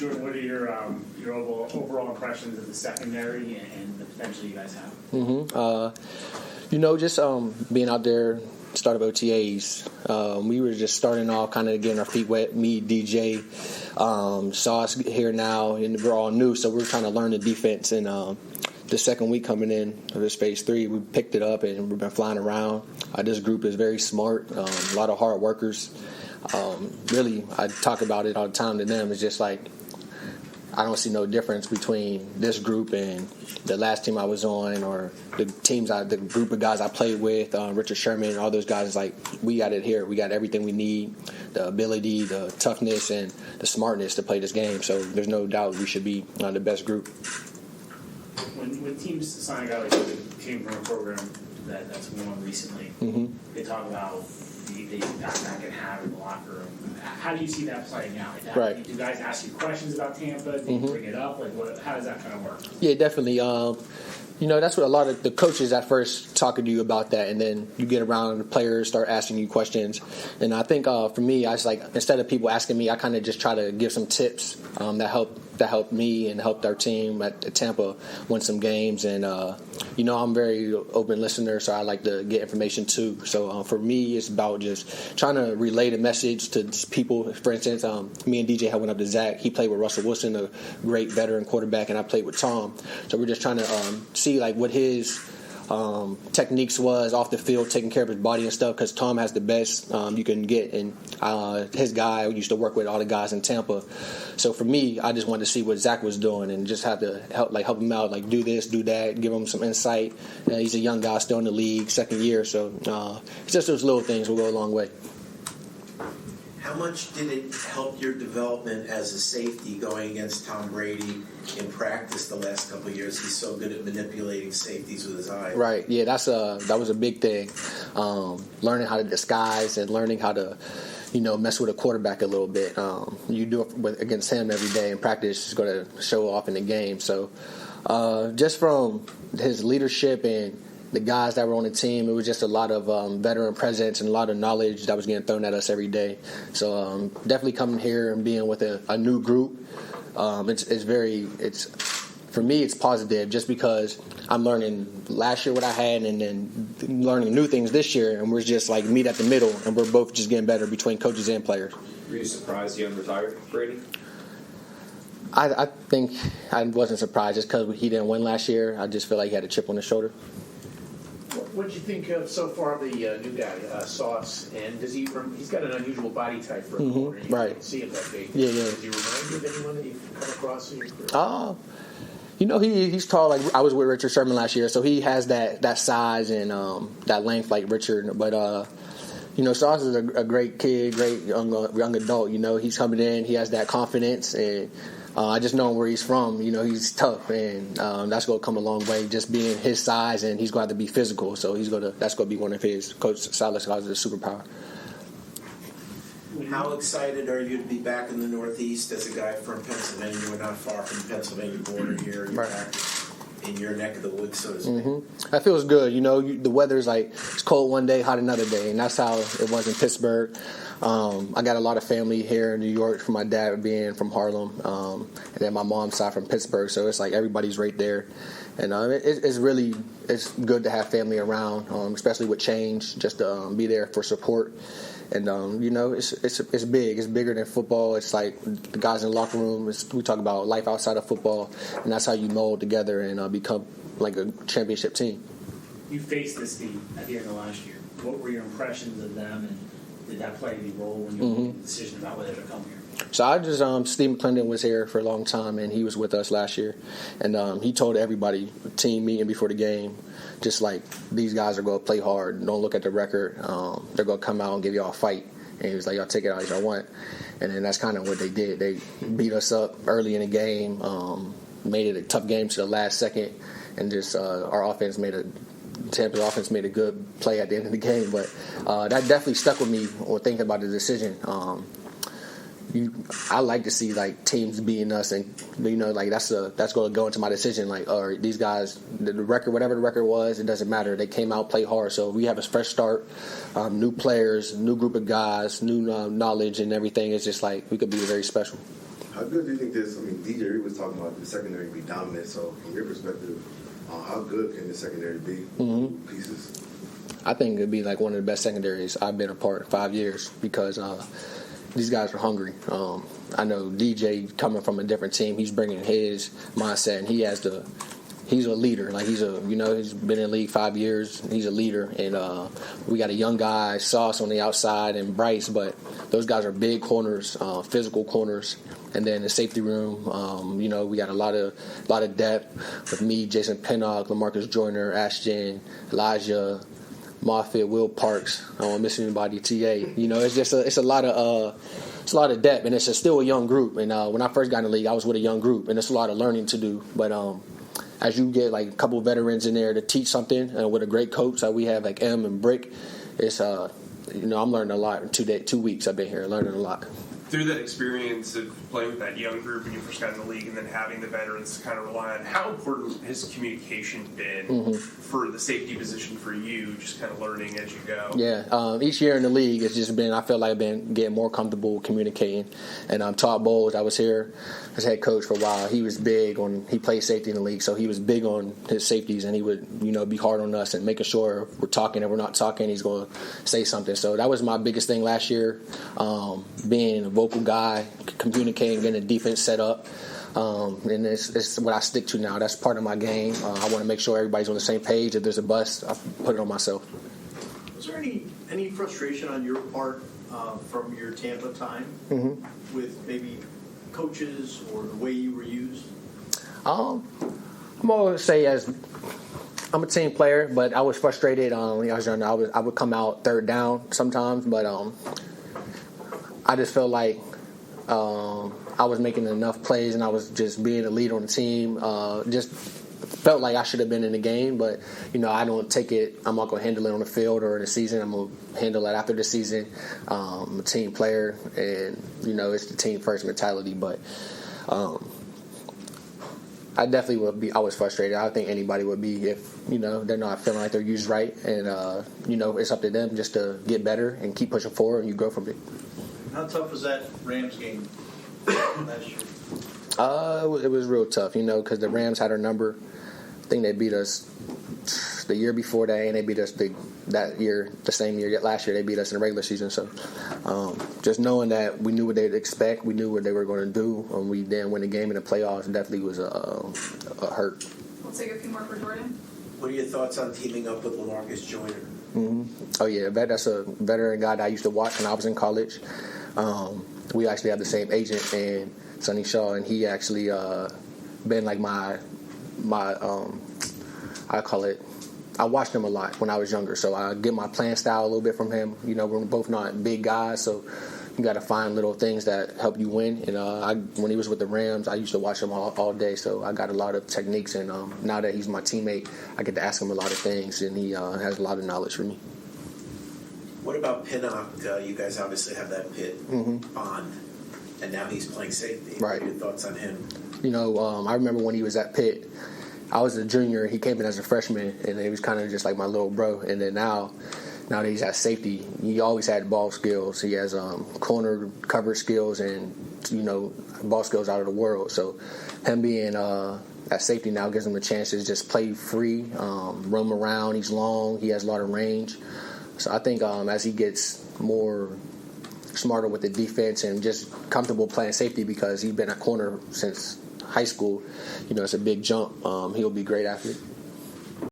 Jordan, what are your overall impressions of the secondary and the potential you guys have? Just being out there, start of OTAs, we were just starting off, kind of getting our feet wet. Me, DJ, Sauce here now, and we're all new, so we're trying to learn the defense. And the second week coming in of this phase 3, we picked it up and we've been flying around. This group is very smart, a lot of hard workers. Really, I talk about it all the time to them. It's just like, I don't see no difference between this group and the last team I was on, or the group of guys I played with, Richard Sherman, all those guys. It's like, we got it here. We got everything we need, the ability, the toughness, and the smartness to play this game. So there's no doubt we should be the best group. When teams sign a guy like you that came from a program that's won recently, they talk about the impact that can have in the locker room. How do you see that playing out? Right. Do guys ask you questions about Tampa? Do you bring it up? How does that kind of work? Yeah, definitely. That's what a lot of the coaches at first talking to you about that, and then you get around, the players start asking you questions. And I think for me, I just instead of people asking me, I kind of just try to give some tips that helped me and helped our team at Tampa win some games. And I'm a very open listener, so I like to get information too. So for me, it's about just trying to relay the message to people. For instance, me and DJ had went up to Zach. He played with Russell Wilson, a great veteran quarterback, and I played with Tom. So we're just trying to see what his techniques was off the field, taking care of his body and stuff, because Tom has the best you can get, and his guy used to work with all the guys in Tampa. So for me, I just wanted to see what Zach was doing and just have to help him out, do this, do that, give him some insight. He's a young guy still in the league, second year, so it's just those little things will go a long way. How much did it help your development as a safety going against Tom Brady in practice the last couple of years? He's so good at manipulating safeties with his eyes. Right. Yeah, that was a big thing. Learning how to disguise and learning how to, mess with a quarterback a little bit. You do it against him every day in practice. It's going to show off in the game. So just from his leadership and the guys that were on the team, it was just a lot of veteran presence and a lot of knowledge that was getting thrown at us every day. So definitely coming here and being with a new group, for me, it's positive just because I'm learning last year what I had and then learning new things this year, and we're just meet at the middle, and we're both just getting better between coaches and players. Were you surprised you retired, Brady? I think I wasn't surprised just because he didn't win last year. I just feel like he had a chip on his shoulder. What did you think of so far of the new guy, Sauce? And he's got an unusual body type for a corner. You right. don't see him that big. Yeah. Does he remind you of anyone that you've come across in your He's career? he's tall. I was with Richard Sherman last year, so he has that size and that length like Richard. But Sauce is a great kid, great young adult. He's coming in. He has that confidence, and I just know where he's from. He's tough, and that's going to come a long way. Just being his size, and he's going to have to be physical. So that's going to be one of his Coach Salas calls it a superpower. How excited are you to be back in the Northeast as a guy from Pennsylvania? We're not far from the Pennsylvania border here. You're back in your neck of the woods, so to speak. That feels good. The weather's it's cold one day, hot another day, and that's how it was in Pittsburgh. I got a lot of family here in New York from my dad being from Harlem, and then my mom's side from Pittsburgh, so it's everybody's right there. And it's good to have family around, especially with change, just to be there for support. And it's big. It's bigger than football. It's the guys in the locker room. We talk about life outside of football, and that's how you mold together and become a championship team. You faced this team at the end of last year. What were your impressions of them, and did that play any role when you made the decision about whether to come here? So I just Steve McClendon was here for a long time, and he was with us last year, and he told everybody, team meeting before the game, just these guys are going to play hard. Don't look at the record. They're going to come out and give y'all a fight. And he was like, y'all take it out as y'all want. And then that's kind of what they did. They beat us up early in the game, made it a tough game to the last second, and just Tampa's offense made a good play at the end of the game. But that definitely stuck with me when thinking about the decision. I like to see teams beating us, and that's going to go into my decision. Or these guys, the record, whatever the record was, it doesn't matter. They came out, played hard. So we have a fresh start, new players, new group of guys, new knowledge, and everything. It's just we could be very special. How good do you think this? I mean, DJ Reed was talking about the secondary be dominant. So, from your perspective, how good can the secondary be? Pieces. I think it'd be like one of the best secondaries I've been a part 5 years because these guys are hungry. I know DJ coming from a different team, he's bringing his mindset, and he's a leader. Like he's been in the league 5 years. He's a leader, and we got a young guy, Sauce on the outside, and Bryce. But those guys are big corners, physical corners. And then the safety room, we got a lot of depth with me, Jason Pinnock, LaMarcus Joyner, Ashton, Elijah, Moffitt, Will Parks. I don't want to miss anybody. TA. It's a lot of depth, and it's still a young group. And when I first got in the league, I was with a young group, and it's a lot of learning to do. But as you get like a couple of veterans in there to teach something, with a great coach like we have, like M and Brick, it's I'm learning a lot. In 2 weeks I've been here learning a lot. Through that experience of playing with that young group when you first got in the league and then having the veterans to kind of rely on, how important has communication been for the safety position for you, just kind of learning as you go? Yeah, each year in the league, it's just been, I feel like I've been getting more comfortable communicating. And Todd Bowles, I was here as head coach for a while. He was big he played safety in the league, so he was big on his safeties, and he would, be hard on us and making sure we're talking. If we're not talking, he's going to say something. So that was my biggest thing last year, being a vocal guy, communicating, getting the defense set up. And it's what I stick to now. That's part of my game. I want to make sure everybody's on the same page. If there's a bust, I put it on myself. Was there any frustration on your part from your Tampa time with maybe coaches or the way you were used? I'm going to say I'm a team player, but I was frustrated. When I was younger, I would come out third down sometimes, but I just felt like I was making enough plays and I was just being a lead on the team. Just felt like I should have been in the game, but I don't take it. I'm not going to handle it on the field or in the season. I'm going to handle it after the season. I'm a team player, and it's the team first mentality. But I definitely would be. I was frustrated. I think anybody would be if they're not feeling like they're used right, and it's up to them just to get better and keep pushing forward, and you grow from it. How tough was that Rams game last year? It was real tough, because the Rams had our number. I think they beat us the year before that, and they beat us that year, the same year. Last year, they beat us in the regular season. So just knowing that we knew what they'd expect, we knew what they were going to do, and we didn't win the game in the playoffs, definitely was a hurt. We'll take a few more for Jordan. What are your thoughts on teaming up with LaMarcus Joyner? Oh, yeah, that's a veteran guy that I used to watch when I was in college. We actually have the same agent, and Sonny Shaw, and he actually been like my I call it. I watched him a lot when I was younger, so I get my playing style a little bit from him. We're both not big guys, so you got to find little things that help you win. And when he was with the Rams, I used to watch him all day, so I got a lot of techniques. And now that he's my teammate, I get to ask him a lot of things, and he has a lot of knowledge for me. What about Pinnock? You guys obviously have that Pitt bond, and now he's playing safety. Right. What are your thoughts on him? I remember when he was at Pitt, I was a junior. He came in as a freshman, and he was kind of just like my little bro. And then now that he's at safety, he always had ball skills. He has corner cover skills and, ball skills out of the world. So him being at safety now gives him a chance to just play free, roam around. He's long. He has a lot of range. So I think as he gets more smarter with the defense and just comfortable playing safety because he's been at corner since high school, it's a big jump. He'll be great athlete.